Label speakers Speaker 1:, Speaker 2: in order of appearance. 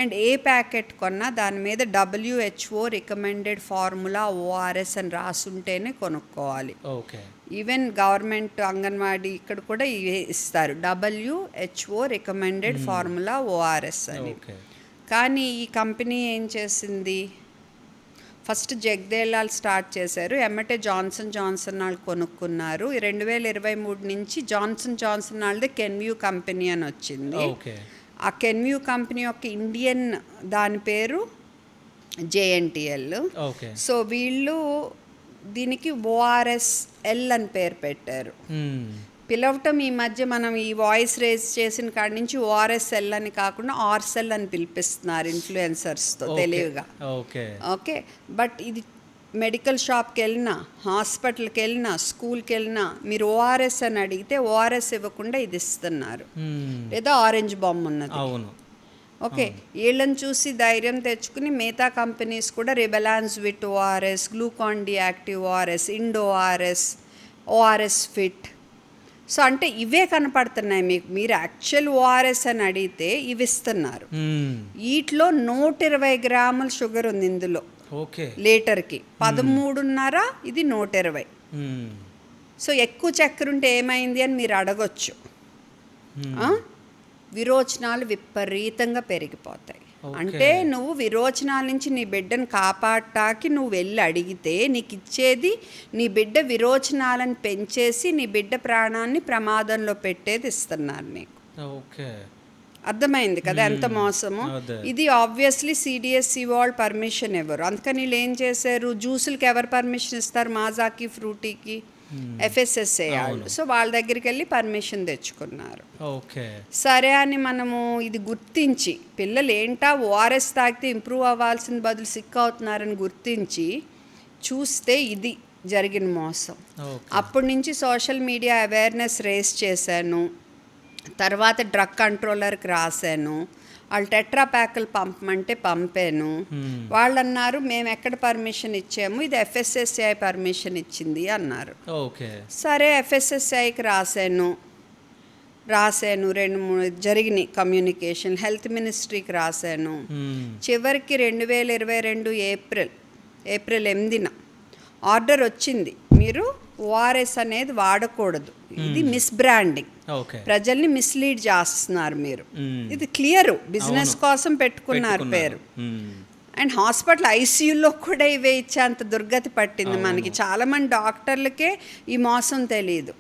Speaker 1: And A packet కొన్నా దాని మీద WHO రికమెండెడ్ ఫార్ములా ORS అని రాసుంటేనే కొనుక్కోవాలి.
Speaker 2: ఓకే.
Speaker 1: ఈవెన్ గవర్నమెంట్ అంగన్వాడీ ఇక్కడ కూడా ఇవే ఇస్తారు, WHO రికమెండెడ్ ఫార్ములా ORS అని. కానీ ఈ కంపెనీ ఏం చేసింది, ఫస్ట్ జగ్దేలాల్ స్టార్ట్ చేశారు, ఎమ్మటే జాన్సన్ జాన్సన్ వాళ్ళు కొనుక్కున్నారు. 2023 నుంచి జాన్సన్ జాన్సన్ వాళ్ళది కెన్వ్యూ కంపెనీ అని వచ్చింది. ఆ కెన్వ్యూ కంపెనీ యొక్క ఇండియన్ దాని పేరు JNTL. సో వీళ్ళు దీనికి ORSL అని పేరు పెట్టారు. పిలవటం ఈ మధ్య మనం ఈ వాయిస్ రేజ్ చేసిన కాడి నుంచి ORSL అని కాకుండా ఆర్సెల్ అని పిలిపిస్తున్నారు ఇన్ఫ్లుయెన్సర్స్తో తెలివిగా. ఓకే, బట్ ఇది మెడికల్ షాప్కి వెళ్ళినా, హాస్పిటల్కి వెళ్ళినా, స్కూల్కి వెళ్ళినా మీరు ORS అని అడిగితే ORS ఇవ్వకుండా ఇది ఇస్తున్నారు, లేదా ఆరెంజ్ బాంబ్ ఉన్నది. ఓకే, వీళ్ళని చూసి ధైర్యం తెచ్చుకుని మిగతా కంపెనీస్ కూడా Rebalanz vit ORS, Glucon D active ORS, Indo ORS fit. So అంటే ఇవే కనపడుతున్నాయి మీకు. మీరు యాక్చువల్ ORS అని అడిగితే ఇవి ఇస్తున్నారు. వీటిలో 120 గ్రాముల షుగర్ ఉంది ఇందులో. లీటర్కి 13.5, ఇది 120. సో ఎక్కువ చక్కెర ఉంటే ఏమైంది అని మీరు అడగొచ్చు. విరోచనాలు విపరీతంగా పెరిగిపోతాయి. అంటే నువ్వు విరోచనాల నుంచి నీ బిడ్డను కాపాడటానికి నువ్వు వెళ్ళి అడిగితే నీకు ఇచ్చేది నీ బిడ్డ విరోచనాలను పెంచేసి నీ బిడ్డ ప్రాణాన్ని ప్రమాదంలో పెట్టేది ఇస్తున్నారు నీకు. అర్థమైంది కదా ఎంత మోసము. ఇది ఆబ్వియస్లీ CDSC వాళ్ళు పర్మిషన్ ఇవ్వరు. అందుకని వీళ్ళు ఏం చేశారు, జ్యూసులకి ఎవరు పర్మిషన్ ఇస్తారు, మాజాకి, ఫ్రూటీకి FSSAI వాళ్ళు. సో వాళ్ళ దగ్గరికి వెళ్ళి పర్మిషన్ తెచ్చుకున్నారు. సరే అని మనము ఇది గుర్తించి, పిల్లలు ఏంటా ORS తాగితే ఇంప్రూవ్ అవ్వాల్సిన బదులు సిక్ అవుతున్నారని గుర్తించి చూస్తే ఇది జరిగిన మోసం. అప్పటి నుంచి సోషల్ మీడియా అవేర్నెస్ రేస్ చేశాను. తర్వాత డ్రగ్ కంట్రోలర్కి రాశాను, వాళ్ళు టెట్రా ప్యాకులు పంపమంటే పంపాను. వాళ్ళు అన్నారు మేము ఎక్కడ పర్మిషన్ ఇచ్చాము, ఇది FSSAI పర్మిషన్ ఇచ్చింది అన్నారు. సరే FSSAIకి రాశాను 2-3 జరిగినాయి కమ్యూనికేషన్. హెల్త్ మినిస్ట్రీకి రాశాను. చివరికి 2022 ఏప్రిల్ 8న ఆర్డర్ వచ్చింది, మీరు ORS అనేది వాడకూడదు, ఇది మిస్బ్రాండింగ్, ప్రజల్ని మిస్లీడ్ చేస్తున్నారు మీరు. ఇది క్లియర్, బిజినెస్ కోసం పెట్టుకున్నారు పేరు. అండ్ హాస్పిటల్ ICUలో కూడా ఇవే ఇచ్చే అంత దుర్గతి పట్టింది మనకి. చాలామంది డాక్టర్లకే ఈ మోసం తెలియదు.